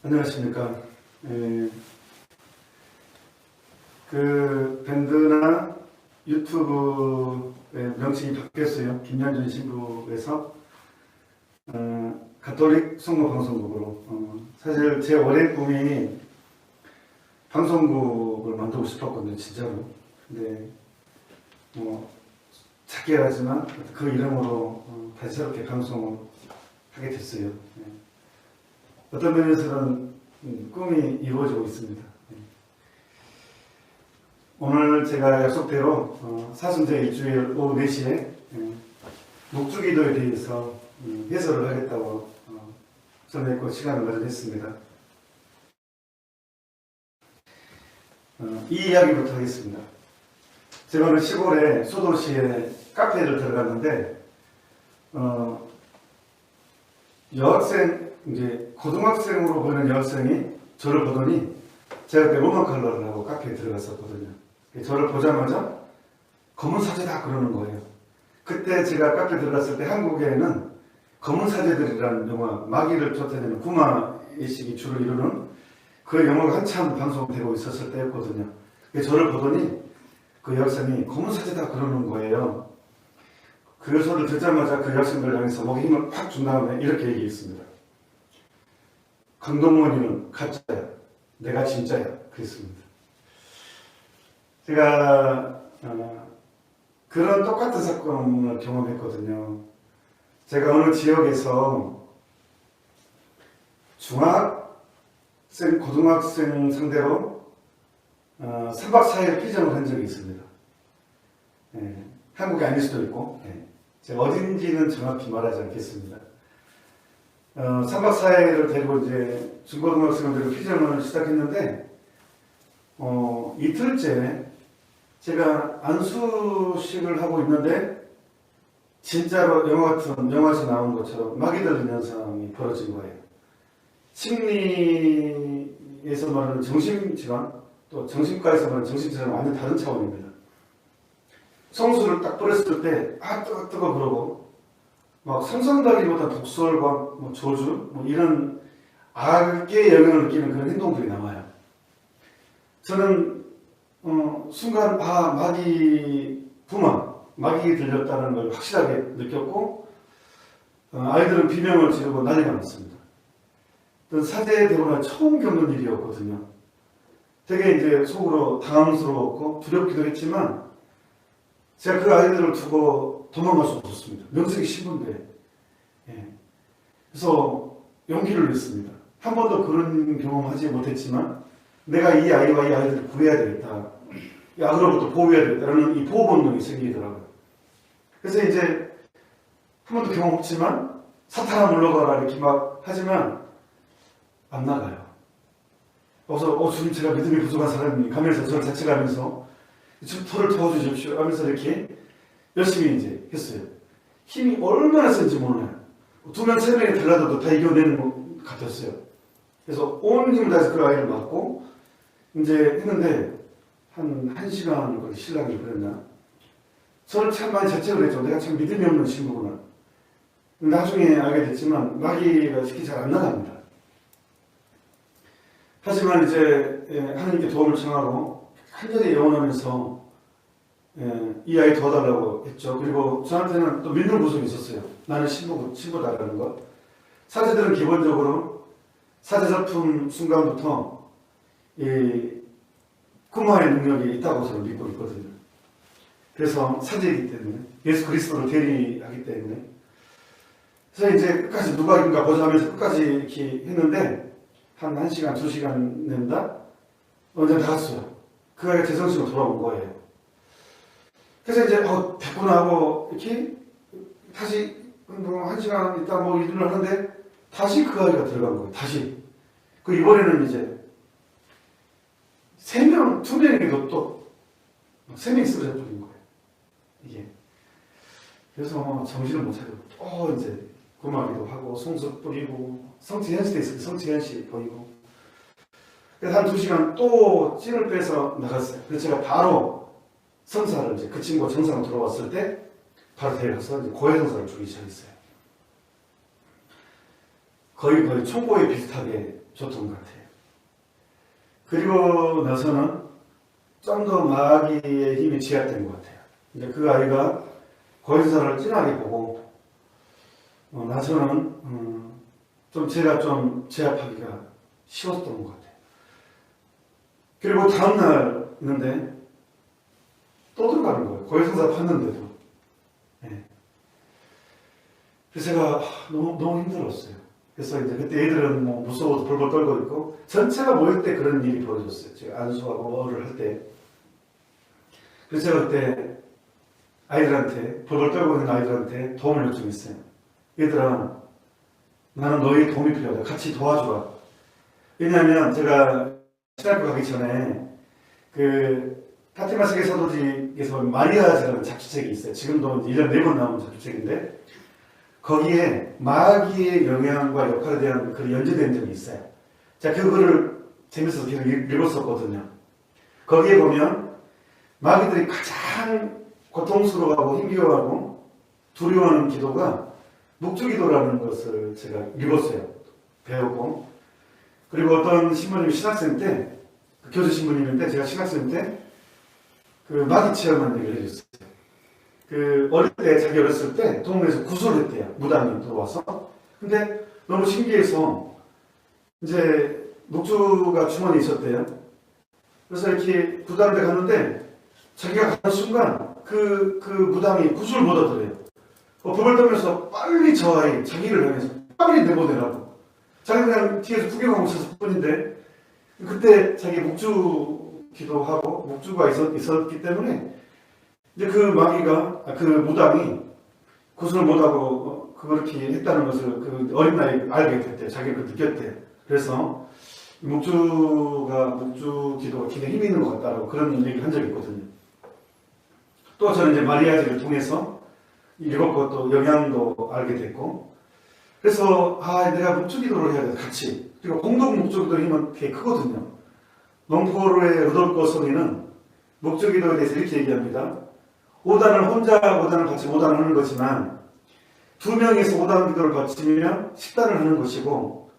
안녕하십니까. 그 밴드나 유튜브의 명칭이 바뀌었어요. 김현준 신부에서 가톨릭 성모 방송국으로. 사실 제 오랜 꿈이 방송국을 만들고 싶었거든요, 진짜로. 근데 작게 하지만 그 이름으로 다시 새롭게 방송을 하게 됐어요. 어떤 면에서는 꿈이 이루어지고 있습니다. 오늘 제가 약속대로 사순절 일주일 오후 4시에 묵주기도에 대해서 해설을 하겠다고 전했고 시간을 마련했습니다. 이 이야기부터 하겠습니다. 제가 오늘 시골에 소도시에 카페를 들어갔는데 여학생, 이제 고등학생으로 보이는 여학생이 저를 보더니 제가 그때 로만 컬러를 하고 카페에 들어갔었거든요. 저를 보자마자 검은 사제다 그러는 거예요. 그때 제가 카페에 들어갔을 때 한국에는 검은 사제들이라는 영화, 마귀를 쫓아내는 구마의식이 주를 이루는 그 영화가 한참 방송되고 있었을 때였거든요. 저를 보더니 그 여학생이 검은 사제다 그러는 거예요. 그 소리를 듣자마자 그 여학생들 향해서 목에 힘을 팍 준 다음에 이렇게 얘기했습니다. 강동원이는 가짜야. 내가 진짜야. 그랬습니다. 제가 그런 똑같은 사건을 경험했거든요. 제가 어느 지역에서 중학생, 고등학생 상대로 3박 4일 피정을 한 적이 있습니다. 한국이 아닐 수도 있고, 제가 어딘지는 정확히 말하지 않겠습니다. 3박 4일을 데리고 이제 중고등학생들을 피정을 시작했는데, 이틀째 제가 안수식을 하고 있는데, 진짜로 영화에서 나온 것처럼 마귀 들린 현상이 벌어진 거예요. 심리에서 말하는 정신질환, 또 정신과에서 말하는 정신질환은 완전 다른 차원입니다. 성수를 딱 뿌렸을 때, 뜨거 그러고, 막 상상다기보다 독설과 저주, 이런 악의 영향을 느끼는 그런 행동들이 나와요. 저는, 순간, 마귀 들렸다는 걸 확실하게 느꼈고, 아이들은 비명을 지르고 난리가 났습니다. 사제되고 나 처음 겪는 일이었거든요. 되게 이제 속으로 당황스러웠고 두렵기도 했지만, 제가 그 아이들을 두고 도망갈 수 없었습니다. 명색이 신부인데. 그래서 용기를 냈습니다. 한 번도 그런 경험하지 못했지만 내가 이 아이와 이 아이들을 구해야 되겠다. 이 악으로부터 보호해야 되겠다라는 이 보호 본능이 생기더라고요. 그래서 이제 한 번도 경험 없지만 사탄아 물러가라 이렇게 막 하지만 안 나가요. 그래서 주님 제가 믿음이 부족한 사람이 가면서 저를 자책하면서 저를 도와주십시오 하면서 이렇게 열심히 이제 했어요. 힘이 얼마나 센지 몰라요. 2명, 3명이 달라도 다 이겨내는 것 같았어요. 그래서 온 힘을 다해서 그 아이를 맡고 이제 했는데 한 1시간 거리 신랑이 그랬나? 저를 참 많이 자책을 했죠. 내가 참 믿음이 없는 신부구나. 나중에 알게 됐지만 마귀가 쉽게 잘 안 나갑니다. 하지만 이제 하나님께 도움을 청하고 간절히 애원하면서 이 아이 도와달라고 했죠. 그리고 저한테는 또 믿는 구석이 있었어요. 나는 신부다라는 것. 사제들은 기본적으로 사제 작품 순간부터 이 구마의 능력이 있다고 저는 믿고 있거든요. 그래서 사제이기 때문에 예수 그리스도를 대리하기 때문에 그래서 이제 끝까지 누가 이긴가 보자 하면서 끝까지 이렇게 했는데 한 1시간, 2시간 낸다? 언제 다 갔어요. 그 아이가 제정신으로 돌아온 거예요. 그래서 이제 됐구나 하고 이렇게 다시 1시간 있다 일을 하는데 다시 그 아이가 들어간 거예요. 다시. 이번에는 이제 3명, 2명에게도 또 3명이 쓰러져 버린 거예요. 이게. 그래서 정신을 못 차리고 또 이제 구마기도 하고 송수 뿌리고 성취현실에 있어요. 성취현실 보이고. 그래서 한 2시간 또 찐을 빼서 나갔어요. 그래서 제가 바로 성사를 이제 그 친구가 정상으로 들어왔을 때 바로 데려가서 이제 고해성사를 주기 시작했어요. 거의 총고에 비슷하게 줬던 것 같아요. 그리고 나서는 좀 더 마귀의 힘이 제압된 것 같아요. 이제 그 아이가 고인사를 진하게 보고 나서는 좀 제가 좀 제압하기가 쉬웠던 것 같아요. 그리고 다음날 있는데 또 들어가는 거예요. 고해성사 봤는데도. 네. 그래서 제가 너무 힘들었어요. 그래서 이제 그때 애들은 뭐 무서워서 벌벌 떨고 있고 전체가 모일 때 그런 일이 벌어졌어요. 제가 안수하고 뭐를 할 때. 그래서 제가 그때 아이들한테 벌벌 떨고 있는 아이들한테 도움을 요청했어요. 얘들아, 나는 너희 도움이 필요하다. 같이 도와주라. 왜냐하면 제가 신학교 가기 전에 그 파티마 세계 사도직에서 마리아즈라는 잡지책이 있어요. 지금도 1년 4번 나오는 잡지책인데 거기에 마귀의 영향과 역할에 대한 글이 연재된 적이 있어요. 제가 그거를 재밌어서 계속 읽었었거든요. 거기에 보면 마귀들이 가장 고통스러워하고 힘겨워하고 두려워하는 기도가 묵주기도라는 것을 제가 읽었어요. 배웠고. 그리고 어떤 신부님이 신학생 때, 교주 신부님인데 제가 신학생 때 그 마귀 체험한 얘기를 해줬어요. 그 어릴 때, 자기 어렸을 때 동네에서 구슬을 했대요. 무당이 들어와서. 근데 너무 신기해서 이제 녹주가 주머니에 있었대요. 그래서 이렇게 부다른 데 갔는데 자기가 가는 순간 그 무당이 구슬을 못 얻으래요. 법을 떨면서 빨리 저 아이 자기를 향해서 빨리 내보내라고. 자기는 그냥 뒤에서 구경하고 있었을 뿐인데 그때 자기 묵주기도 하고 묵주가 있었기 때문에 이제 그 마귀가 그 무당이 구슬을 못하고 그렇게 했다는 것을 그 어린 나이에 알게 됐대요. 자기가 느꼈대요. 그래서 묵주기도가 굉장히 힘이 있는 것 같다라고 그런 얘기를 한 적이 있거든요. 또 저는 이제 마리아지를 통해서 읽었고 또 영향도 알게 됐고 그래서 내가 묵주기도를 해야 돼 같이. 그리고 공동 묵주기도 힘은 되게 크거든요. 농포로의 루돌프 성인은 묵주기도에 대해서 이렇게 얘기합니다. 5단을 혼자 5단을 같이 5단을 하는 거지만 2명이서 5단 기도를 바치면 10단을 하는 것이고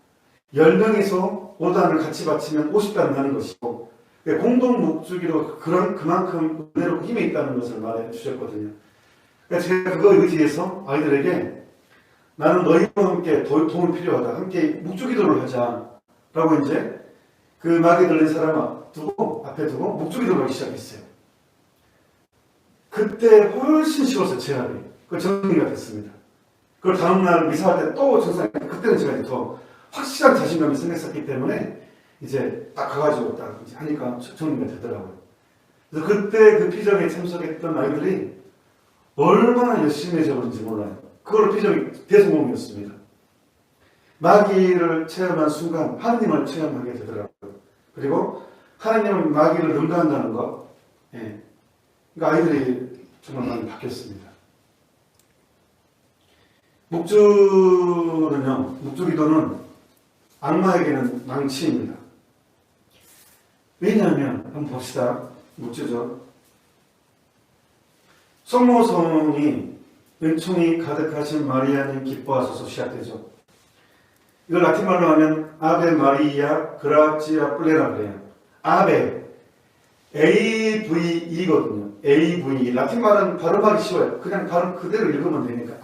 10명이서 5단을 같이 바치면 50단을 하는 것이고 공동 묵주기도 그만큼 은혜롭고 힘이 있다는 것을 말해 주셨거든요. 그러니까 제가 그거 의지해서 아이들에게 나는 너희와 함께 도움이 필요하다. 함께 묵주기도를 하자. 라고 이제 그 마귀 들린 사람 앞에 두고 묵주기도를 하기 시작했어요. 그때 훨씬 쉬웠어요. 제압이. 그 정리가 됐습니다. 그걸 다음날 미사할 때 또 정상, 그때는 제가 더 확실한 자신감이 생겼었기 때문에 이제 딱 가가지고 딱 이제 하니까 정리가 되더라고요. 그래서 그때 그 피정에 참석했던 아이들이 얼마나 열심히 해져버린지 몰라요. 그걸로 피정이 대성공이었습니다. 마귀를 체험한 순간 하나님을 체험하게 되더라고요. 그리고 하나님은 마귀를 능가한다는 것. 예. 그러니까 아이들이 정말 많이 바뀌었습니다. 묵주기도는 악마에게는 망치입니다. 왜냐하면 한번 봅시다. 묵주죠. 성모성이 은총이 가득하신 마리아님 기뻐하소서 시작되죠. 이걸 라틴말로 하면 아베 마리아 그라치아 플레라 그래요. 아베 AVE거든요. AVE 라틴말은 발음하기 쉬워요. 그냥 발음 그대로 읽으면 되니까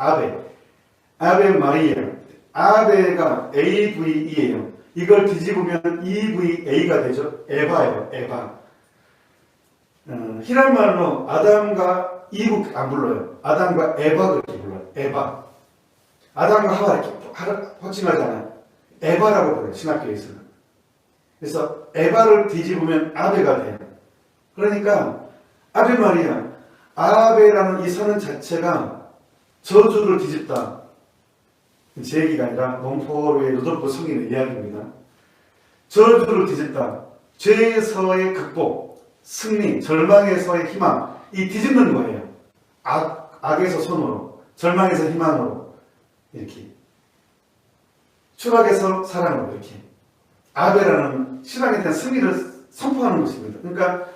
아베 마리아 아베가 AVE예요. 이걸 뒤집으면 EVA가 되죠. 에바예요. 에바. 히란말로 아담과 이브 안 불러요. 아담과 에바 그렇게 불러요. 에바. 아담과 하와 이렇게 호칭하잖아요. 에바라고 불러요. 신학교에서는. 그래서 에바를 뒤집으면 아베가 돼요. 그러니까 아베 마리아, 아베라는 이 선언 자체가 저주를 뒤집다. 제 얘기가 아니라 농포로의 루돌프 성인의 이야기입니다. 저주를 뒤집다. 죄에서의 극복, 승리, 절망에서의 희망, 이 뒤집는 거예요. 악에서 선으로, 절망에서 희망으로, 이렇게. 추락에서 사랑으로, 이렇게. 아베라는 신앙에 대한 승리를 선포하는 것입니다. 그러니까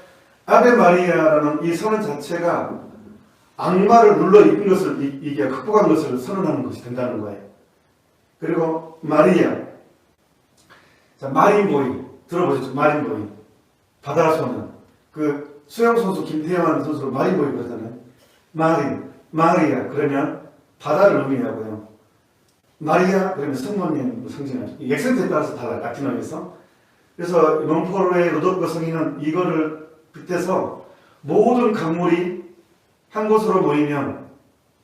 아베 마리아라는 이 선언 자체가 악마를 눌러 이긴 것을, 이게 극복한 것을 선언하는 것이 된다는 거예요. 그리고 마리아. 자, 마린보이 들어보셨죠? 마린보이 바다 소년. 그 수영 선수 김태환 선수를 마린보이 그러잖아요. 마리아 그러면 바다를 의미하고요. 마리아 그러면 성모님 상징하죠. 액센트에 따라서 달라요. 라틴어에서. 그래서 몽포르의 로도르코 성인은 이거를 빗대서 모든 강물이 한 곳으로 모이면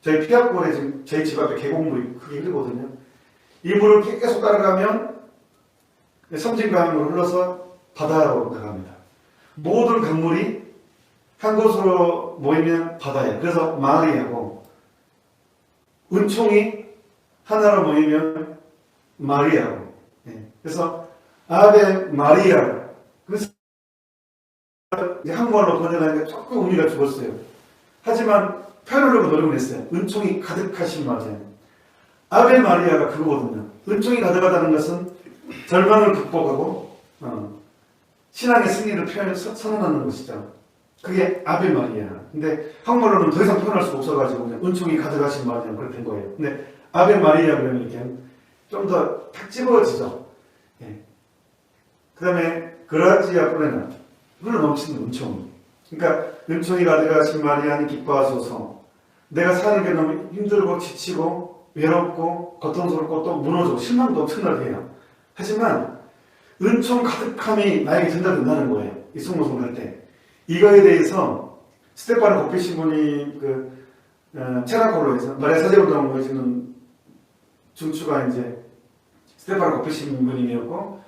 저희 피아골에 지금 저희 집 앞에 계곡물이 크게 흐르거든요. 이 물을 계속 따라가면 섬진강으로 흘러서 바다로 나갑니다. 모든 강물이 한 곳으로 모이면 바다예요. 그래서 마리아고 은총이 하나로 모이면 마리아고. 그래서 아베 마리아. 그래서 한국어로 번역하니까 조금 의미가 죽었어요. 하지만 표현하려고 노력을 했어요. 은총이 가득하신 마리아. 아베 마리아가 그거거든요. 은총이 가득하다는 것은 절망을 극복하고 신앙의 승리를 선언하는 것이죠. 그게 아베 마리아. 근데 한국어로는 더 이상 표현할 수가 없어가지고 그냥 은총이 가득하신 마리아 그렇게 된 거예요. 근데 아베 마리아 그러면 이렇게 좀 더 탁 집어지죠. 그 다음에 그라지아 플레나 흘러넘치는 은총. 그러니까 은총이 가득하신 마리아는 기뻐하소서. 내가 사는 게 너무 힘들고 지치고 외롭고 고통스럽고 또 무너지고 실망도 엄청나게 해요. 하지만 은총 가득함이 나에게 전달된다는 거예요. 이 성모성을 할 때. 이거에 대해서 스테파노 고피 신부님 체라콜로에서 마리아 사제운동을 보여주는 중추가 이제 스테파노 고피 신부님이었고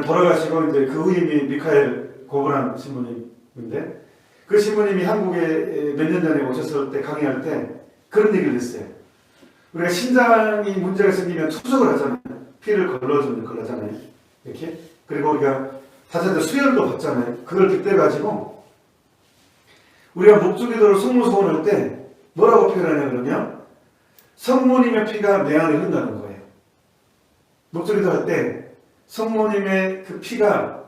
돌아가시고 이제 그 후임이 미카엘 고브란 신부님인데 그 신부님이 한국에 몇 년 전에 오셨을 때 강의할 때 그런 얘기를 했어요. 우리가 신장이 문제가 생기면 투석을 하잖아요. 피를 걸러잖아요. 이렇게. 그리고 우리가 사실 수혈도 받잖아요. 그걸 빗대 가지고 우리가 목주기도를 성모소원을 할 때 뭐라고 표현하냐 그러면 성모님의 피가 내 안에 흐른다는 거예요. 목주기도 할 때 성모님의 그 피가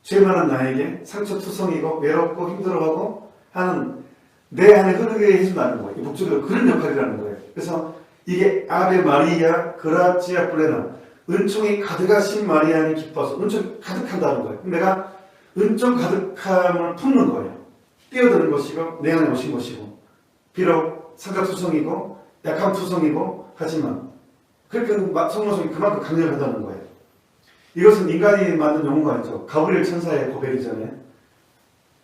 죄 많은 나에게 상처투성이고 외롭고 힘들어하고 하는 내 안에 흐르게 해준다는 거예요. 목주기도 그런 역할이라는 거예요. 그래서 이게 아베 마리아 그라지아 플레나 은총이 가득하신 마리아니 기뻐서 은총이 가득한다는 거예요. 내가 은총 가득함을 품는 거예요. 뛰어드는 것이고 내 안에 오신 것이고 비록 상가투성이고 약함투성이고 하지만 그렇게 성모성이 그만큼 강력하다는 거예요. 이것은 인간이 만든 용어가 아니죠. 가브리엘 천사의 고백이잖아요.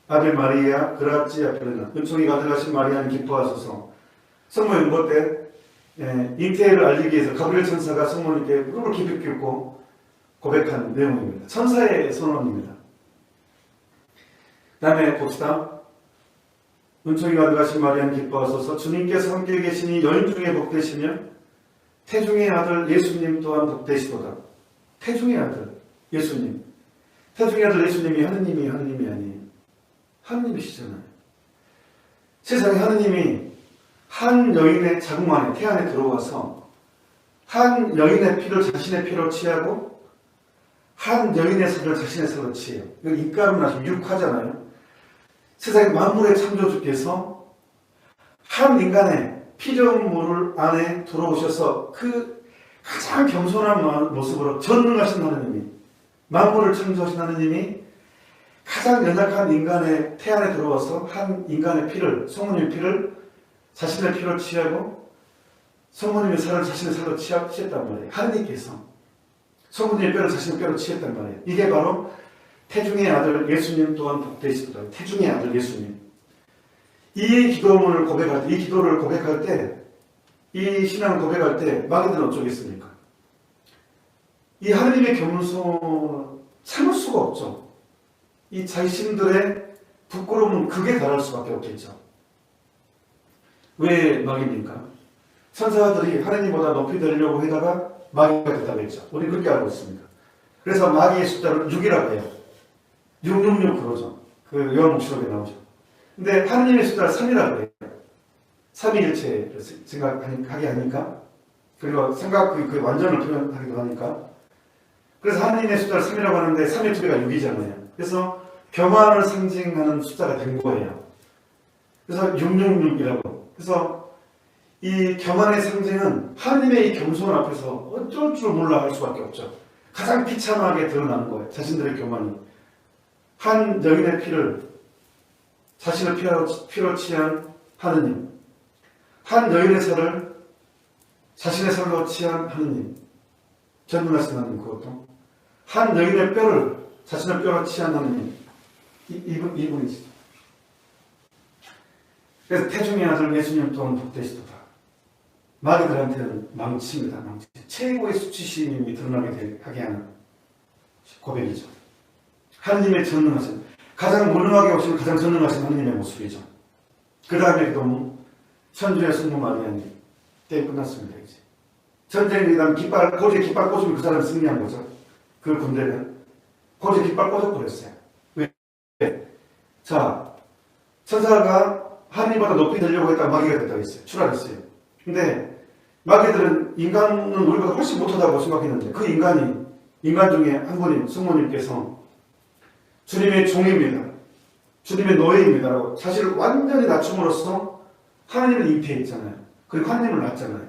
아베 마리아 그라지아 플레나 은총이 가득하신 마리아니 기뻐하소서. 성모 연보 때 잉태를 알리기 위해서 가브리엘 천사가 성모님께 무릎을 깊이 꿇고 고백한 내용입니다. 천사의 선언입니다. 그 다음에 봅시다. 은총이 가득하신 마리아는 기뻐하소서. 주님께서 함께 계시니 여인 중에 복되시며 태중의 아들 예수님 또한 복되시도다. 태중의 아들 예수님. 태중의 아들 예수님이 하느님이 아니에요. 하느님이시잖아요. 세상에 하느님이 한 여인의 자궁 안에 태 안에 들어와서 한 여인의 피를 자신의 피로 취하고 한 여인의 살을 자신의 살로 취해요. 이거 인가로 나시면 육하잖아요. 세상의 만물의 창조주께서 한 인간의 피조물을 안에 들어오셔서 그 가장 겸손한 모습으로 전능하신 하느님이 만물을 창조하신 하느님이 가장 연약한 인간의 태 안에 들어와서 한 인간의 피를 성모님의 피를 자신의 피로 취하고 성모님의 살을 자신의 살로 취했단 말이에요. 하느님께서 성모님의 뼈를 자신의 뼈로 취했단 말이에요. 이게 바로 태중의 아들 예수님 또한 복되시도다. 태중의 아들 예수님. 이 기도문을 고백할 때, 이 기도를 고백할 때, 이 신앙을 고백할 때 마귀들은 어쩌겠습니까? 이 하느님의 겸손을 참을 수가 없죠. 이 자신들의 부끄러움은 극에 달할 수밖에 없겠죠. 왜 마귀입니까? 천사들이 하느님보다 높이 들려고 하다가 마귀가 됐다고 했죠. 우리 그렇게 알고 있습니다. 그래서 마귀의 숫자를 6이라고 해요. 666 그러죠. 그 요한복음에 나오죠. 근데 하느님의 숫자를 3이라고 해요. 삼위일체를 생각하게 하니까, 그리고 그 완전을 표현하기도 하니까. 그래서 하느님의 숫자를 3이라고 하는데 3의 2배가 6이잖아요. 그래서 교만을 상징하는 숫자가 된 거예요. 그래서 666이라고. 그래서 이 교만의 상징은 하느님의 이 겸손 앞에서 어쩔 줄 몰라 할 수밖에 없죠. 가장 비참하게 드러나는 거예요. 자신들의 교만이. 한 여인의 피를 자신의 피로 취한 하느님, 한 여인의 살을 자신의 살로 취한 하느님, 전능하신 하느님, 그것도 한 여인의 뼈를 자신의 뼈로 취한 하느님, 이분이시죠. 그래서 태중의 아들 예수님 또한 복되시도다. 마귀들한테는 망치입니다. 망치. 최고의 수치심이 드러나게 하게 하는 고백이죠. 하느님의 전능하신, 가장 무능하게 오신 가장 전능하신 하느님의 모습이죠. 그 다음에 또 천주의 성모 마리아님, 게임 끝났습니다. 이제 전쟁에 대한 고지에 깃발 꽂으면 그 사람이 승리한 거죠. 그 군대는 고지에 깃발 꽂아버렸어요. 왜? 자, 천사가 하느님보다 높이 들려고 했다가 마귀가 됐다고 했어요. 출하했어요. 근데 마귀들은 인간은 우리보다 훨씬 못하다고 생각했는데 그 인간 중에 한 분인 성모님께서 주님의 종입니다. 주님의 노예입니다. 라고 사실을 완전히 낮춤으로써 하나님을 잉태했잖아요. 그리고 하나님을 낳았잖아요.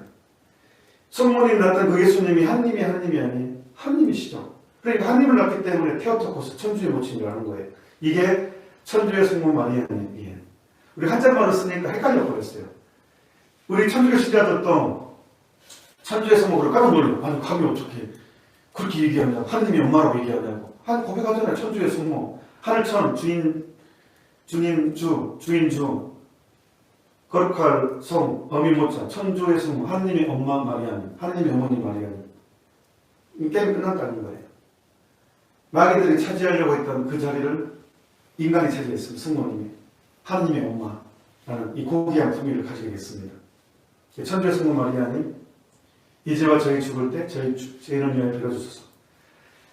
성모님 낳았던 그 예수님이 하나님이 아닌 하나님이시죠. 그러니까 하나님을 낳기 때문에 테오토코스, 천주의 모친이라는 거예요. 이게 천주의 성모 마리아님이에요. 우리 한자말을 쓰니까 헷갈려 버렸어요. 우리 천주교 신자들도 천주의 성모를 깜짝 놀래요. 아니 감히 어떻게 그렇게 얘기하냐고, 하느님이 엄마라고 얘기하냐고. 한 고백하잖아요. 천주의 성모, 하늘천, 주인주, 거룩할 성, 어미모차, 천주의 성모, 하느님의 엄마 마리아님, 하느님의 어머니 마리아님. 이 게임이 끝났다는 거예요. 마귀들이 차지하려고 했던 그 자리를 인간이 차지했습니다. 성모님이. 하느님의 엄마라는 이 고귀한 품위를 가지게 됐습니다. 천주의 성모 마리아님, 이제와 저희 죽을 때 저희 죄인을 위하여 빌어주소서.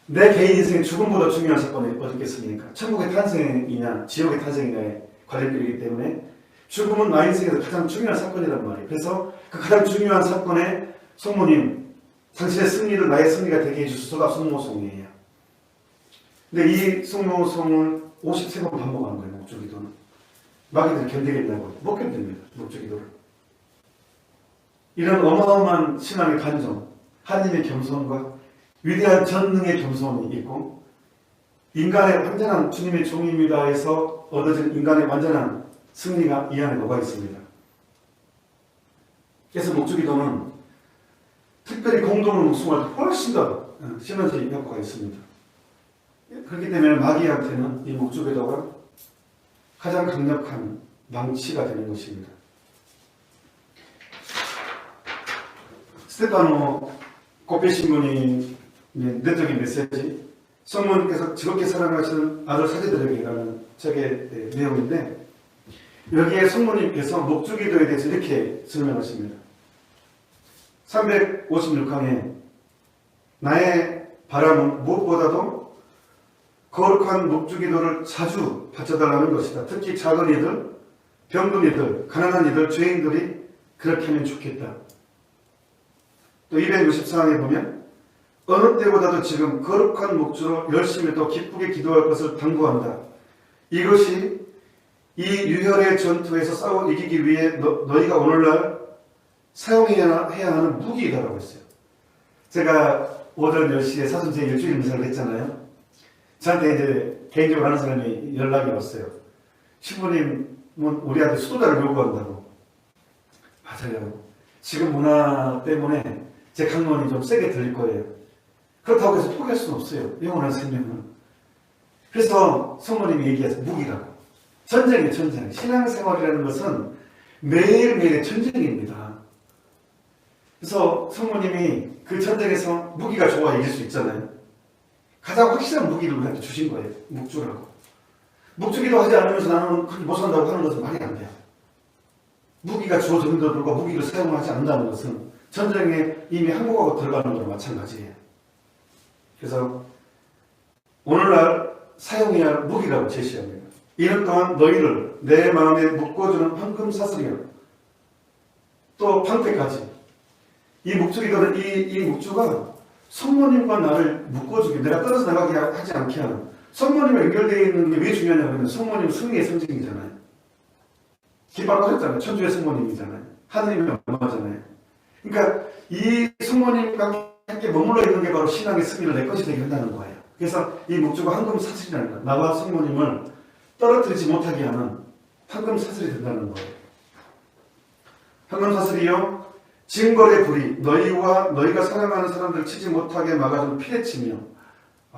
내 개인 인생의 죽음보다 중요한 사건이 어디 있겠습니까? 천국의 탄생이냐 지옥의 탄생이냐의 관련이기 때문에 죽음은 나의 인생에서 가장 중요한 사건이란 말이에요. 그래서 그 가장 중요한 사건에 성모님, 당신의 승리를 나의 승리가 되게 해주소서가 성모송이에요. 근데 이 성모송을 53번 반복하는 거예요. 목주기도는. 마귀들이 견디겠냐고. 못 견딥니다. 목주기도를. 이런 어마어마한 신앙의 간정, 하나님의 겸손과 위대한 전능의 겸손이 있고 인간의 완전한 주님의 종입니다 해서 얻어진 인간의 완전한 승리가 이 안에 녹아 있습니다. 그래서 목주기도는 특별히 공동을 묵상할 때 훨씬 더 시너지 효과가 있습니다. 그렇기 때문에 마귀한테는 이 목주기도가 가장 강력한 망치가 되는 것입니다. 스테파노 코페 신부님 내적인 메시지, 성모님께서 즐겁게 사랑하시는 아들 사제들에게라는 책의 내용인데 여기에 성모님께서 목주기도에 대해서 이렇게 설명하십니다. 356항에 나의 바람은 무엇보다도 거룩한 목주기도를 자주 바쳐달라는 것이다. 특히 작은 이들, 병든 이들, 가난한 이들, 죄인들이 그렇게 하면 좋겠다. 또 264항에 보면 어느 때보다도 지금 거룩한 목주로 열심히 또 기쁘게 기도할 것을 당부한다. 이것이 이 유혈의 전투에서 싸워 이기기 위해 너희가 오늘날 사용해야 하는 무기다라고 했어요. 제가 오전 10시에 사순제 일주일 미사를 했잖아요. 저한테 이제 개인적으로 하는 사람이 연락이 왔어요. 신부님은 우리한테 수도자를 요구한다고. 맞아요. 지금 문화 때문에 제 강론이 좀 세게 들릴 거예요. 그렇다고 해서 포기할 수는 없어요. 영원한 생명은. 그래서 성모님이 얘기해서 무기라고. 전쟁이에요. 전쟁. 신앙생활이라는 것은 매일매일의 전쟁입니다. 그래서 성모님이 그 전쟁에서 무기가 좋아 이길 수 있잖아요. 가장 확실한 무기를 우리한테 주신 거예요. 묵주라고. 묵주기도 하지 않으면서 나는 그렇게 못 산다고 하는 것은 말이 안 돼요. 무기가 주어졌는데도 불구하고 무기를 사용하지 않는다는 것은 전쟁에 이미 항복하고 들어가는 거랑 마찬가지예요. 그래서 오늘날 사용해야 할 무기라고 제시합니다. 이는 또한 너희를 내 마음에 묶어주는 황금 사슬이요. 또 방패까지. 이 목주기도는 이 목주가 성모님과 나를 묶어주게, 내가 떨어져 나가게 하지 않게 하는, 성모님과 연결되어 있는 게 왜 중요하냐면 성모님은 승리의 상징이잖아요. 깃발 꽂았잖아요. 천주의 성모님이잖아요. 하느님의 엄마잖아요. 그러니까 이 성모님과 함께 머물러 있는 게 바로 신앙의 승리를 내 것이 되게 한다는 거예요. 그래서 이 목주가 황금 사슬이라는 거예요. 나와 성모님을 떨어뜨리지 못하게 하는 황금 사슬이 된다는 거예요. 황금 사슬이요, 징벌의 불이 너희와 너희가 사랑하는 사람들 치지 못하게 막아주는 피레침이요.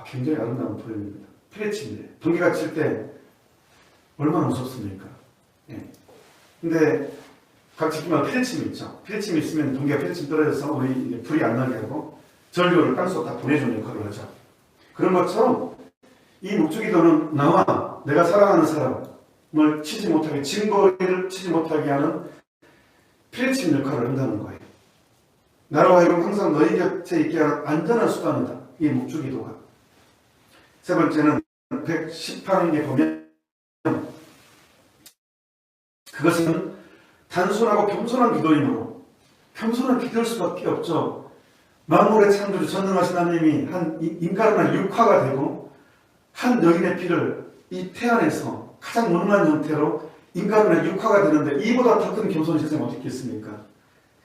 굉장히 아름다운 표현입니다. 피레침이에요. 번개가 칠 때 얼마나 무섭습니까? 예. 근데 각 집마다 피레침이 있죠. 피레침이 있으면 번개가 피레침 떨어져서 우리 이제 불이 안 나게 하고 전류를 땅속으로 다 보내주는 역할을 하죠. 그런 것처럼 이 목주기도는 나와 내가 사랑하는 사람을 치지 못하게, 징벌을 치지 못하게 하는 피레침 역할을 한다는 거예요. 나로 하여금 항상 너희 곁에 있게 하는 안전한 수단이다. 이 목주기도가. 세 번째는 110항에 보면 그것은 단순하고 겸손한 기도이므로, 겸손한 기도일 수밖에 없죠. 만물의 창조주 전능하신 하나님이 한 인간의 육화가 되고 한 여인의 피를 이 태안에서 가장 무능한 형태로 인간의 육화가 되는데 이보다 더 큰 겸손이 세상에 어디 있겠습니까?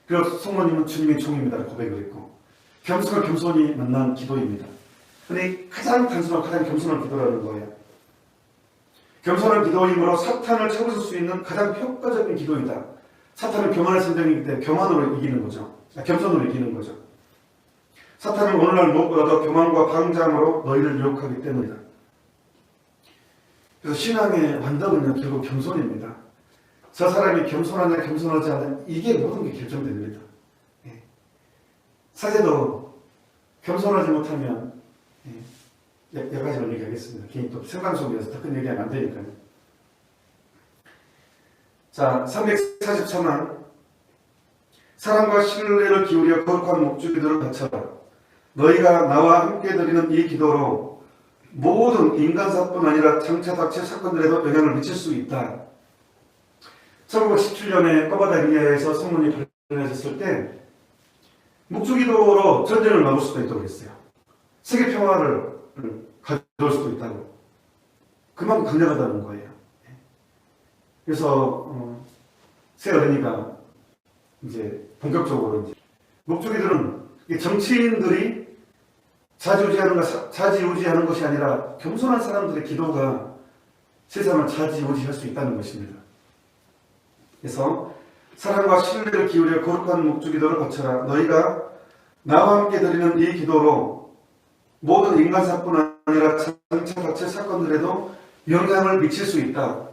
그리고 성모님은 주님의 종입니다 고백을 했고, 겸손이 만난 기도입니다. 근데 가장 단순하고 가장 겸손한 기도라는 거예요. 겸손한 기도이므로 사탄을 쳐부술 수 있는 가장 효과적인 기도이다. 사탄은 교만의 선정이기 때문에 교만으로 이기는 거죠. 겸손으로 이기는 거죠. 사탄은 오늘날 무엇보다도 교만과 방장으로 너희를 유혹하기 때문이다. 그래서 신앙의 완덕은요, 결국 겸손입니다. 저 사람이 겸손하냐 겸손하지 않냐, 이게 모든 게 결정됩니다. 예. 사제도 겸손하지 못하면, 여러 가지를 얘기하겠습니다. 개인 또 생방 속에서 더 큰 얘기하면 안 되니까요. 자, 343만 사랑과 신뢰를 기울여 거룩한 목주기도를 바쳐라. 너희가 나와 함께 드리는 이 기도로 모든 인간사뿐 아니라 장차 닥칠 사건들에도 영향을 미칠 수 있다. 1917년에 꺼바다리아에서 성문이 발견하셨을 때 목주기도로 전쟁을 막을 수도 있다고 했어요. 세계 평화를 가져올 수도 있다고. 그만큼 강력하다는 거예요. 그래서 새 어린이가 이제 본격적으로 이제 목주기들은 정치인들이 좌지우지하는 것이 아니라 겸손한 사람들의 기도가 세상을 좌지우지할 수 있다는 것입니다. 그래서 사랑과 신뢰를 기울여 거룩한 목주기도를 바쳐라. 너희가 나와 함께 드리는 이 기도로 모든 인간사뿐 아니라 장차 닥칠 사건들에도 영향을 미칠 수 있다.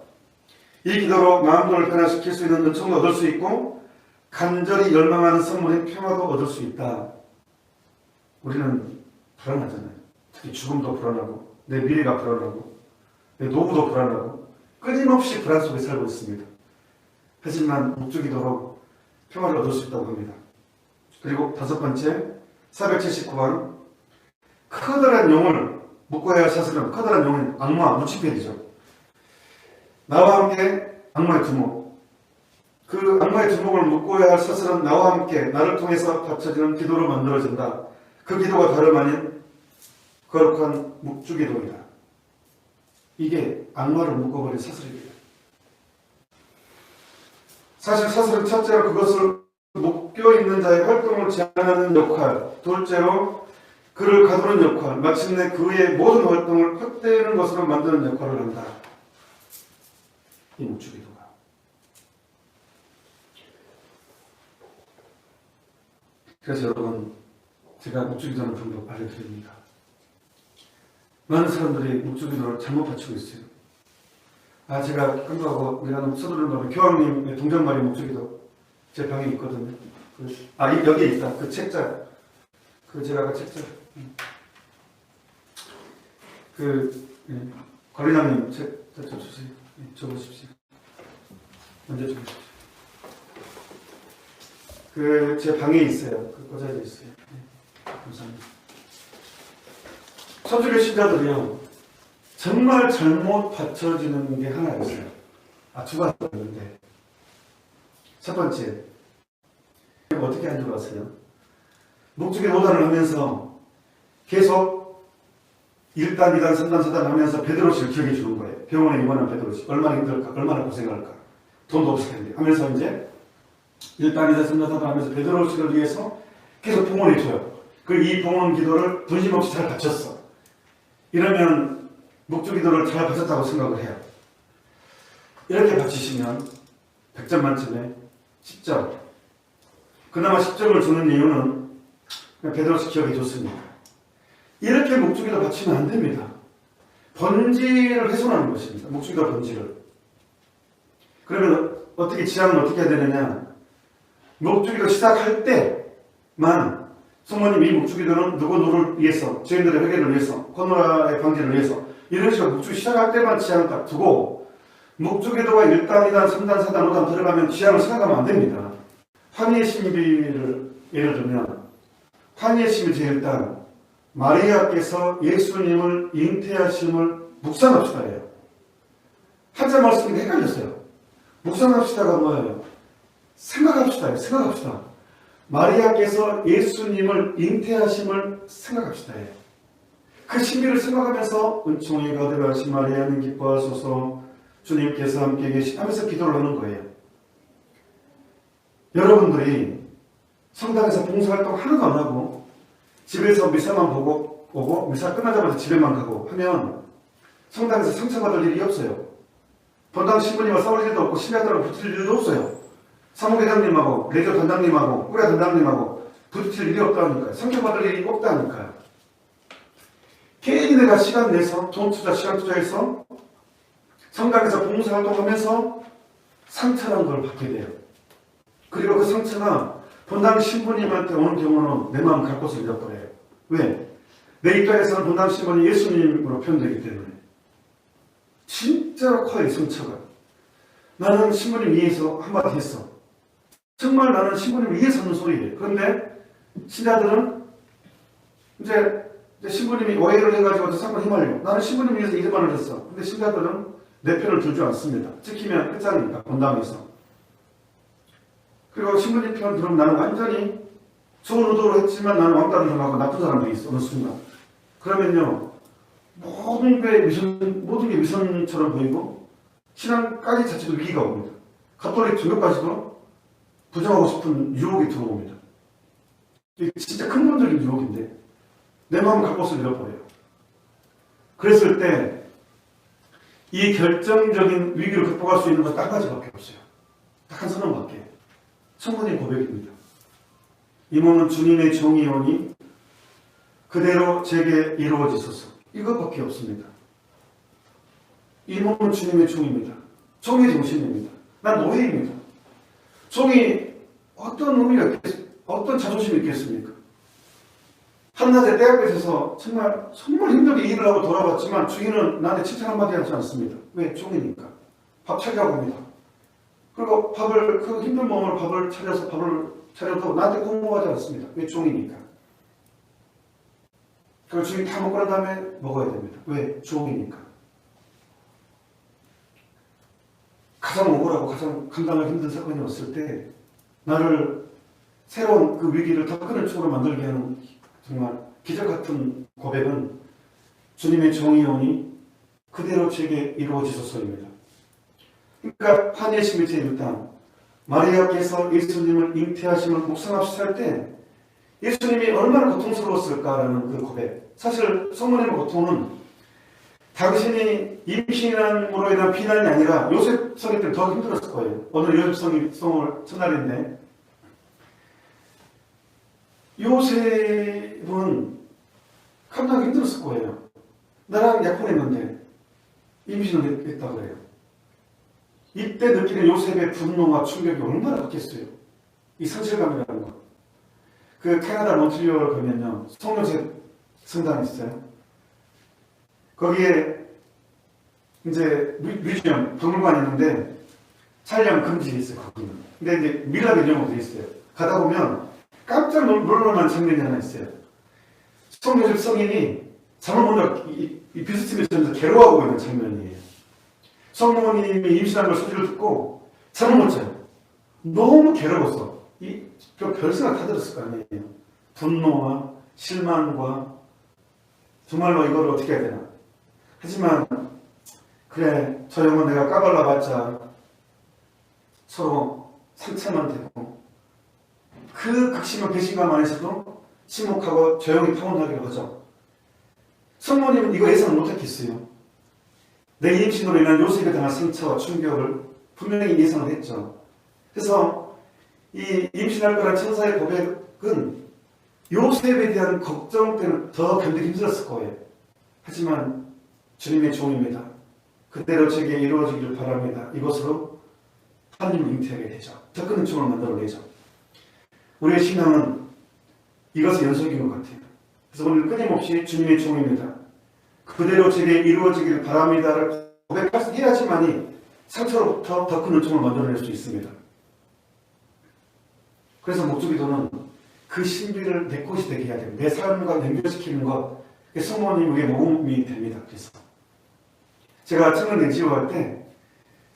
이 기도로 마음을 변화시킬 수 있는 은총도 얻을 수 있고 간절히 열망하는 성문의 평화도 얻을 수 있다. 우리는 불안하잖아요. 특히 죽음도 불안하고 내 미래가 불안하고 내 노후도 불안하고 끊임없이 불안 속에 살고 있습니다. 하지만 목주기도로 평화를 얻을 수 있다고 합니다. 그리고 다섯 번째, 479번 커다란 용을 묶어야 할 사슬은, 커다란 용은 악마, 루치페리죠. 나와 함께 악마의 두목, 그 악마의 두목을 묶어야 할 사슬은 나와 함께 나를 통해서 바쳐지는 기도로 만들어진다. 그 기도가 다름 아닌 거룩한 목주기도이다. 이게 악마를 묶어버린 사슬입니다. 사실 사슬은 첫째로 그것을 묶여있는 자의 활동을 제한하는 역할, 둘째로 그를 가두는 역할, 마침내 그의 모든 활동을 확대하는 것으로 만드는 역할을 한다. 이 목주기도가. 그래서 여러분, 제가 목주기도하는 방법 알려드립니다. 많은 사람들이 목주기도를 잘못 바치고 있어요. 제가 깜빡하고 우리가 서두르는 밤에 교황님의 동정마리 목주기도 제 방에 있거든요. 여기에 있다. 그 책자. 제가 아까 책자. 관리장님 책 주세요. 적어주십시오. 먼저 적으십시오. 제 방에 있어요. 꽂아져 있어요. 감사합니다. 천주교 신자들이요, 정말 잘못 받쳐지는 게 하나 있어요. 두 가지 있는데, 첫 번째, 어떻게 한 줄 아세요? 목주기 노단을 하면서 계속 1단, 2단, 3단, 4단 하면서 베드로씨를 기억해 주는 거예요. 병원에 입원한 베드로씨. 얼마나 힘들까, 얼마나 고생할까. 돈도 없을 텐데. 하면서 이제 1단, 2단, 3단, 4단 하면서 베드로씨를 위해서 계속 봉헌해 줘요. 그 이 봉헌 기도를 분심 없이 잘 바쳤어. 이러면 묵주 기도를 잘 바쳤다고 생각을 해요. 이렇게 바치시면 100점 만점에 10점. 그나마 10점을 주는 이유는 베드로스 기억이 좋습니다. 이렇게 묵주 기도 바치면 안 됩니다. 번지를 훼손하는 것입니다. 묵주 기도 번지를. 그러면 지향은 어떻게 해야 되느냐? 묵주 기도 시작할 때만 성모님 이 묵주기도는 누구를 위해서, 죄인들의 회개를 위해서, 코로나의 방지를 위해서 이런 식으로 묵주 시작할 때만 지향을 딱 두고 묵주기도가 1단, 2단, 3단, 4단, 5단 들어가면 지향을 생각하면 안 됩니다. 환희의 신비를 예를 들면 환희의 신비 제1단 마리아께서 예수님을 잉태하심을 묵상합시다 해요. 한자 말씀이 헷갈렸어요. 묵상합시다가 뭐예요? 생각합시다. 생각합시다. 마리아께서 예수님을 잉태하심을 생각합시다. 그 신비를 생각하면서 은총이 가득하신 마리아는 기뻐하소서 주님께서 함께 계시면서 기도를 하는 거예요. 여러분들이 성당에서 봉사활동 하나도 안 하고 집에서 미사만 보고 오고 미사 끝나자마자 집에만 가고 하면 성당에서 상처받을 일이 없어요. 본당 신부님과 싸울 일도 없고 신하들하고 붙을 일도 없어요. 사무회장님하고 레저 단장님하고 꾸레 단장님하고 부딪힐 일이 없다니까요. 상처받을 일이 없다니까요. 개인이 내가 시간 내서 돈 투자 시간 투자해서 성당에서 봉사활동하면서 상처라는 걸 받게 돼요. 그리고 그 상처가 본당 신부님한테 오는 경우는 내 마음 갈 곳을 잃어버려요. 왜? 내 입장에서는 본당 신부님 예수님으로 표현되기 때문에 진짜로 커요. 상처가. 나는 신부님 위해서 한마디 했어. 정말 나는 신부님 위에 서는 소리예요. 그런데 신자들은 이제 신부님이 오해를 해가지고 저 사건 휘말려. 나는 신부님 위해서 이런 말을 했어. 근데 신자들은 내 편을 들지 않습니다. 찍히면 끝장입니다. 본당에서. 그리고 신부님 편 들으면 나는 완전히 좋은 의도로 했지만 나는 왕따를 당하고 나쁜 사람들이 있어. 어느 순간. 그러면요. 모든 게 위선처럼 보이고 신앙까지 자체도 위기가 옵니다. 가톨릭 종교까지도 부정하고 싶은 유혹이 들어옵니다. 이게 진짜 근본적인 유혹인데 내 마음을 갈 곳을 잃어버려요. 그랬을 때 이 결정적인 위기를 극복할 수 있는 건 딱 가지밖에 없어요. 딱 한 선언밖에. 성모님 고백입니다. 이 몸은 주님의 종이오니 그대로 제게 이루어지소서. 이것밖에 없습니다. 이 몸은 주님의 종입니다. 종의 정신입니다. 난 노예입니다. 종이 어떤 의미가 어떤 자존심이 있겠습니까? 한낮에 대학교에서 정말 힘들게 일을 하고 돌아왔지만 주인은 나한테 칭찬 한마디 하지 않습니다. 왜? 종이니까. 밥 차리라고 합니다. 그리고 그 힘든 몸으로 밥을 차려도 나한테 공모하지 않습니다. 왜? 종이니까. 그리고 주인 다 먹고 난 다음에 먹어야 됩니다. 왜? 종이니까. 가장 억울하고 가장 감당하기 힘든 사건이 왔을 때 나를 새로운 그 위기를 더 큰 축으로 만들게 하는 정말 기적같은 고백은 주님의 종이오니 그대로 제게 이루어지소서입니다. 그러니까 환희의 신비 제1단 마리아께서 예수님을 잉태하심을 묵상합시다 할 때 예수님이 얼마나 고통스러웠을까라는 그 고백. 사실 성모님의 고통은 당신이 임신함으로 인한 비난이 아니라 요셉 성이 때문에 더 힘들었을 거예요. 오늘 요셉 성을 첫날인데 요셉은 감당하기 힘들었을 거예요. 나랑 약혼했는데 임신을 했다고 그래요. 이때 느끼는 요셉의 분노와 충격이 얼마나 컸겠어요. 이 상실감이라는 거. 그 캐나다 몬트리올 가면요. 성요셉 성당이 있어요. 거기에 이제 뮤지엄, 박물관이 있는데 촬영 금지 있어요. 거기는. 근데 이제 미라벨 이런 것도 있어요. 가다 보면 깜짝 놀랄만한 장면이 하나 있어요. 성요셉 성인이 잠을 못 자고 이 비스침에 젖어서 괴로워하고 있는 장면이에요. 성모님이 임신한 걸 소리를 듣고 잠을 못 자요. 너무 괴로웠어. 별 생각 다 들었을 거 아니에요. 분노와 실망과 정말로 이걸 어떻게 해야 되나. 하지만 그래 저 영혼 내가 까발라봤자 서로 상처만 되고 그 극심한 배신감 안에서도 침묵하고 조용히 파혼하기로 하죠. 성모님은 이거 예상 못했겠어요. 내 임신으로 인한 요셉에 당한 상처와 충격을 분명히 예상을 했죠. 그래서 이 임신할 거란 천사의 고백은 요셉에 대한 걱정 때문에 더 견디기 힘들었을 거예요. 하지만 주님의 종입니다. 그대로 제게 이루어지기를 바랍니다. 이것으로 하나님을 잉태하게 되죠. 더 큰 은총을 만들어내죠. 우리의 신앙은 이것의 연속인 것 같아요. 그래서 오늘 끊임없이 주님의 종입니다. 그대로 제게 이루어지기를 바랍니다를 고백해야지만이 상처로부터 더 큰 은총을 만들어낼 수 있습니다. 그래서 목주기도는 그 신비를 내 것이 되게 해야 됩니다. 내 삶과 연결시키는 것, 성모님 위에 모험이 됩니다. 그래서 제가 청년 NGO 할 때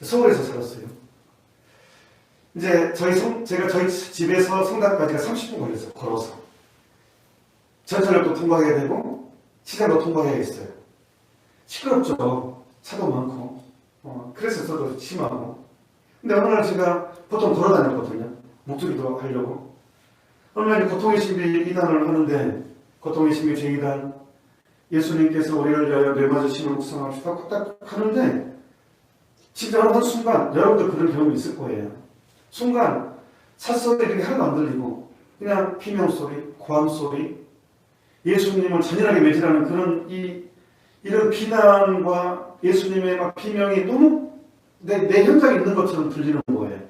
서울에서 살았어요. 이제 제가 저희 집에서 성당까지가 30분 걸렸어요. 걸어서. 전철역도 통과해야 되고 시장도 통과해야 했어요. 시끄럽죠. 차도 많고. 그래서 저도 심하고. 근데 어느 날 제가 보통 걸어 다녔거든요. 목소리도 하려고. 어느 날 고통의 신비 2단을 하는데, 고통의 신비 제2단, 예수님께서 우리를 위하여 뇌맞으심을 묵상합시다. 딱 하는데, 진짜 어느 순간, 여러분들 그런 경험이 있을 거예요. 순간, 찻소리 이렇게 하나도 안 들리고, 그냥 비명소리, 고함소리, 예수님을 잔인하게 매질하는 그런 이런 비난과 예수님의 막 비명이 너무 내 현장에 있는 것처럼 들리는 거예요.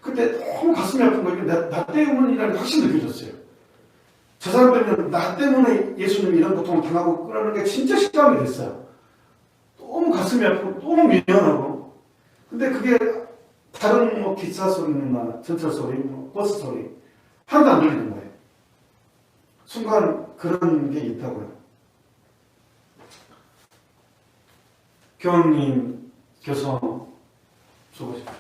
그때 너무 가슴이 아픈 거예요. 나 때문이라는 게 확실히 느껴졌어요. 저 사람들은 나 때문에 예수님이 이런 고통을 당하고 그러는 게 진짜 실감이 됐어요. 너무 가슴이 아프고 너무 미안하고. 근데 그게 다른 뭐 기차 소리나 전철 소리, 뭐 버스 소리 하나도 안 들리는 거예요. 순간 그런 게 있다고요. 교황님 교서 줘보십시오.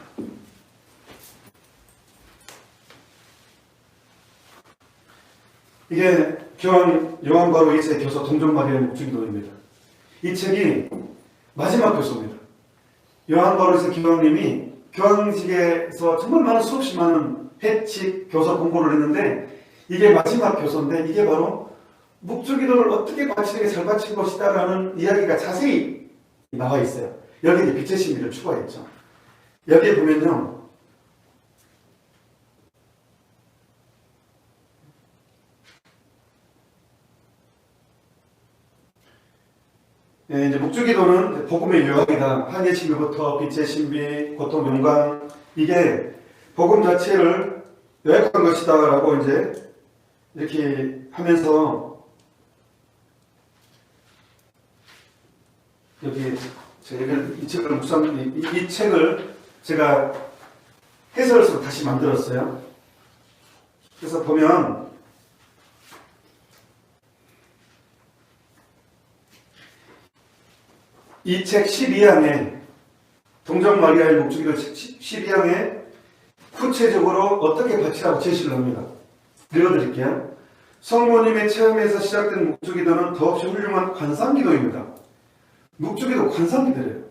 이게 교황 요한 바로 2세 교서 동정마리아의 목주기도입니다. 이 책이 마지막 교서입니다. 요한 바로 2세 교황님이 교황직에서 정말 많은 수없이 많은 회칙 교서 공부를 했는데 이게 마지막 교서인데 이게 바로 묵주기도를 어떻게 바치는 게 잘 바친 것이다 라는 이야기가 자세히 나와 있어요. 여기 이제 빛의 신비를 추가했죠. 여기에 보면요. 이제 묵주기도는 복음의 요약이다. 한의 신비부터 빛의 신비, 고통, 영광 이게 복음 자체를 요약한 것이다라고 이제 이렇게 하면서 여기 제가 이 책을 제가 해설서 다시 만들었어요. 그래서 보면 이 책 12항에 동정마리아의 목주기도 책 12항에 구체적으로 어떻게 바치라고 제시를 합니다. 읽어드릴게요. 성모님의 체험에서 시작된 목주기도는 더없이 훌륭한 관상기도입니다. 묵주기도 관상기도래요.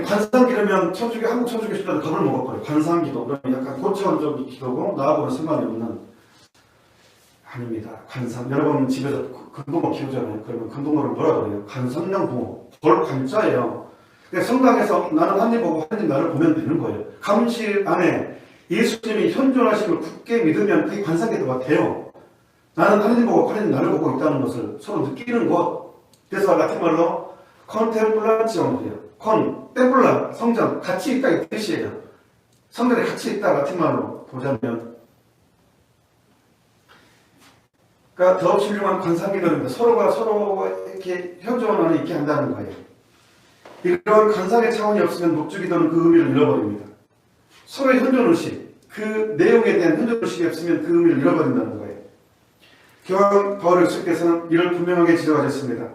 관상기도면 천주교, 한국 천주교 신자들 겁을 먹었거든요. 관상기도. 그러면 약간 고차원적인 기도고 나하고는 상관이 없는. 아닙니다. 관상. 여러분 집에서 금붕어 키우잖아요. 그러면 금붕어를 뭐라 그래요? 관상용 붕어. 벌 관자예요. 성당에서 나는 하나님 보고 하나님 나를 보면 되는 거예요. 감실 안에 예수님이 현존하심을 굳게 믿으면 그게 관상기도가 돼요. 나는 하나님 보고 하나님 나를 보고 있다는 것을 서로 느끼는 것. 그래서 라틴 말로 컨템플라치온이에요. 템플라, 성전, 같이 있다 이 뜻이에요. 성전에 같이 있다 라틴 말로 보자면. 그러니까 더욱 훌륭한 관상기도입니다. 서로가 이렇게 현존 안에 있게 한다는 거예요. 이런 관상의 차원이 없으면 묵주기도는 그 의미를 잃어버립니다. 서로의 현존의식, 그 내용에 대한 현존의식이 없으면 그 의미를 잃어버린다는 거예요. 교황 바울 6세께서는 이를 분명하게 지적하셨습니다.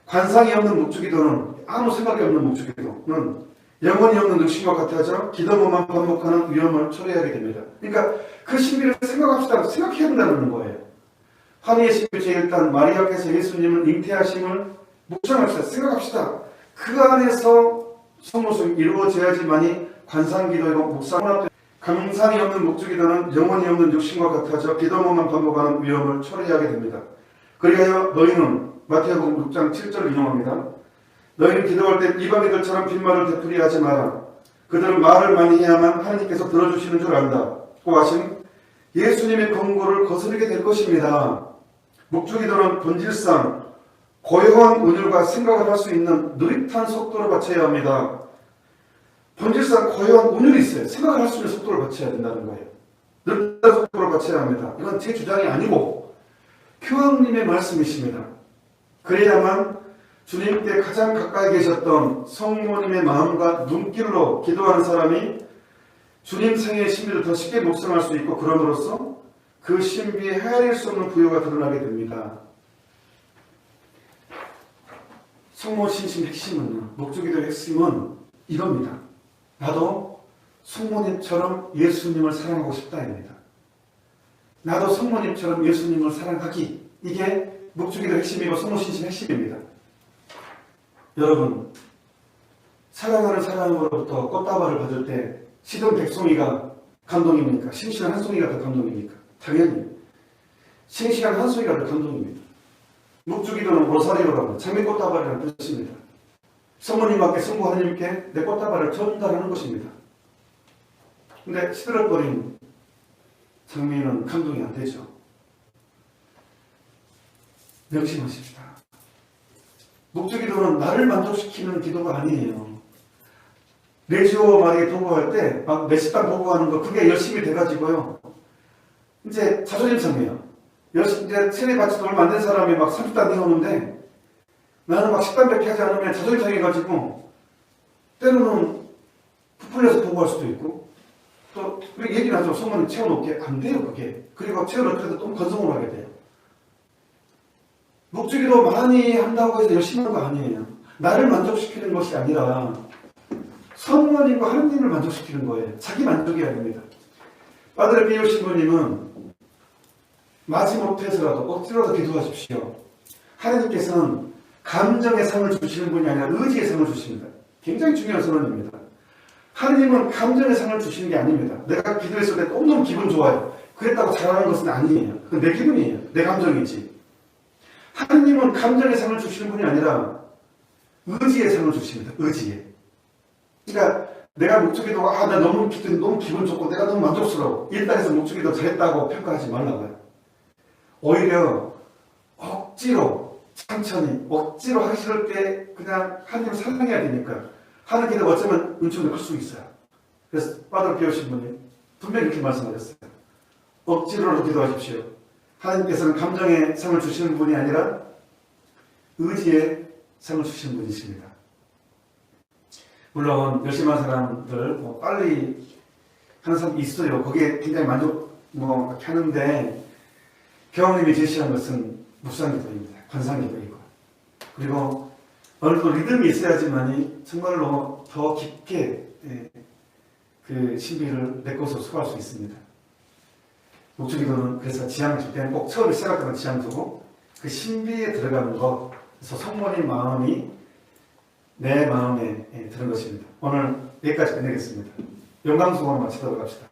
관상이 없는 묵주기도는 아무 생각이 없는 묵주기도는 영혼이 없는 의식과 같아져 기도문만 반복하는 위험을 초래하게 됩니다. 그러니까 그 신비를 생각해야 된다는 거예요. 환희의 신비 제1단 마리아께서 예수님을 잉태하심을 묵상합시다. 생각합시다. 그 안에서 성모성이 이루어져야지만이 관상기도이고 묵상을 감상이 없는 목적이다는 영혼이 없는 육신과 같아져 기도문만 반복하는 위험을 초래하게 됩니다. 그리하여 너희는 마태복음 6장 7절을 인용합니다. 너희는 기도할 때 이방인들처럼 빈말을 되풀이 하지 마라. 그들은 말을 많이 해야만 하나님께서 들어주시는 줄 안다. 고 하신 예수님의 권고를 거스르게 될 것입니다. 목적기도는 본질상 고요한 운율과 생각을 할 수 있는 느릿한 속도를 받쳐야 합니다. 본질상 고요한 운율이 있어요. 생각을 할 수 있는 속도를 받쳐야 된다는 거예요. 느릿한 속도를 받쳐야 합니다. 이건 제 주장이 아니고 교황님의 말씀이십니다. 그래야만 주님께 가장 가까이 계셨던 성모님의 마음과 눈길로 기도하는 사람이 주님 생애의 신비를 더 쉽게 묵상할 수 있고 그럼으로써 그 신비에 헤아릴 수 없는 부여가 드러나게 됩니다. 성모 신심 핵심은요, 목적기도의 핵심은 이겁니다. 나도 성모님처럼 예수님을 사랑하고 싶다입니다. 나도 성모님처럼 예수님을 사랑하기, 이게 목적기도의 핵심이고 성모 신심 핵심입니다. 여러분, 사랑하는 사람으로부터 꽃다발을 받을 때 시든 백송이가 감동입니까? 싱싱한 한 송이가 더 감동입니까? 당연히 싱싱한 한 송이가 더 감동입니다. 묵주기도는 로사리오라고 장미꽃다발이라는 뜻입니다. 성모님께 성부 하나님께 내 꽃다발을 전달하는 것입니다. 근데 시들어버린 장미는 감동이 안 되죠. 명심하십시다. 묵주기도는 나를 만족시키는 기도가 아니에요. 레지오 마리에 도구할 때 막 몇십 단 도구하는 거 그게 열심히 돼가지고요. 이제 자존심 상해요. 이제 세례받지도 얼마 안 된 사람이 막 30단 해오는데 나는 막 10단밖에 하지 않으면 자존심 상해가지고 때로는 부풀려서 도구할 수도 있고 또 우리 얘기를 하죠. 성모님 채워놓게 안 돼요 그게. 그리고 채워놓더라도 또 건성으로 하게 돼요. 목적기도 많이 한다고 해서 열심히 하는 거 아니에요. 나를 만족시키는 것이 아니라 성모님과 하느님을 만족시키는 거예요. 자기 만족이 아닙니다. 파드레 피오 신부님은 마지못해서라도 억지로라도 기도하십시오. 하느님께서는 감정의 상을 주시는 분이 아니라 의지의 상을 주십니다. 굉장히 중요한 선언입니다. 하느님은 감정의 상을 주시는 게 아닙니다. 내가 기도했을 때 너무너무 기분 좋아요. 그랬다고 잘하는 것은 아니에요. 그건 내 기분이에요. 내 감정이지. 하느님은 감정의 상을 주시는 분이 아니라 의지의 상을 주십니다. 의지의. 그러니까 내가 목적기도가 나 너무 기분 좋고 내가 너무 만족스러워. 일단에서 목적기도 잘했다고 평가하지 말라고요. 오히려 억지로 천천히 억지로 하기 싫을 때 그냥 하나님을 사랑해야 되니까 하는 기도가 어쩌면 은총이 클 수 있어요. 그래서 파드레 피오 신부님 분명히 이렇게 말씀하셨어요. 억지로라도 기도하십시오. 하나님께서는 감정의 상을 주시는 분이 아니라 의지의 상을 주시는 분이십니다. 물론 열심히 한 사람들 빨리 하는 사람이 있어요. 거기에 굉장히 만족 하는데 교황님이 제시한 것은 묵상기도입니다. 관상기도이고 그리고 어느 정도 리듬이 있어야지만이 정말로 더 깊게 그 신비를 내 것으로 소화할 수 있습니다. 목적기도는 그래서 지향 줄 때는 꼭 처음에 시작하는 지향 두고 그 신비에 들어가는 것, 그래서 성모님 마음이 내 마음에 드는 것입니다. 오늘 여기까지 끝내겠습니다. 영광송으로 마치도록 합시다.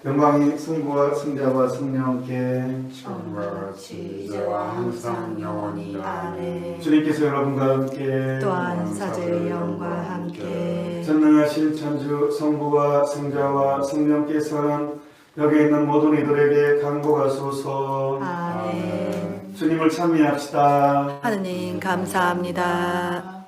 영광이 성부와 성자와 성령께 처음과 같이 이제와 항상 영원히 아멘. 주님께서 여러분과 함께 또한 사제의 영과 함께 전능하신 천주 성부와 성자와 성령께서는 여기 있는 모든 이들에게 강복하소서. 아멘. 주님을 찬미합시다. 하느님 감사합니다.